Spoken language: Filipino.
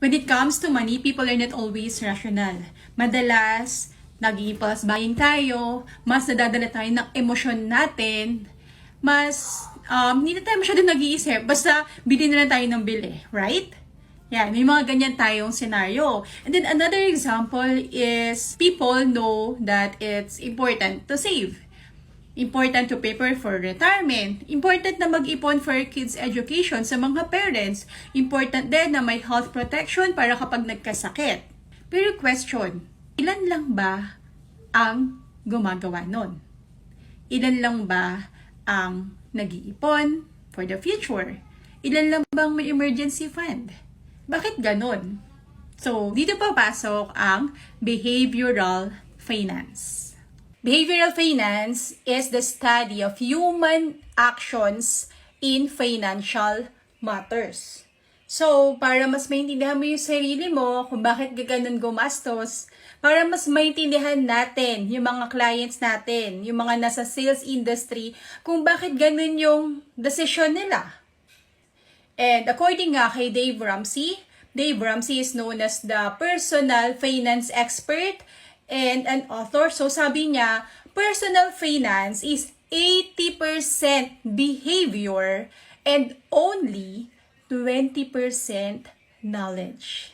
When it comes to money, people are not always rational. Madalas, nag-impulse buying tayo, mas nadadala tayo ng emosyon natin, mas hindi na tayo masyadong nag-iisip, basta bilhin na lang tayo ng bili, right? Yeah, may mga ganyan tayong scenario. And then another example is people know that it's important to save. Important to prepare for retirement. Important na mag-ipon for kids' education sa mga parents. Important din na may health protection para kapag nagkasakit. Pero question, ilan lang ba ang gumagawa nun? Ilan lang ba ang nag-iipon for the future? Ilan lang bang may emergency fund? Bakit ganon? So, dito papasok ang behavioral finance. Behavioral finance is the study of human actions in financial matters. So, para mas maintindihan mo yung sarili mo kung bakit gaganon gumastos, para mas maintindihan natin yung mga clients natin, yung mga nasa sales industry, kung bakit ganon yung desisyon nila. And according nga kay Dave Ramsey is known as the personal finance expert and an author. So sabi niya, personal finance is 80% behavior and only 20% knowledge.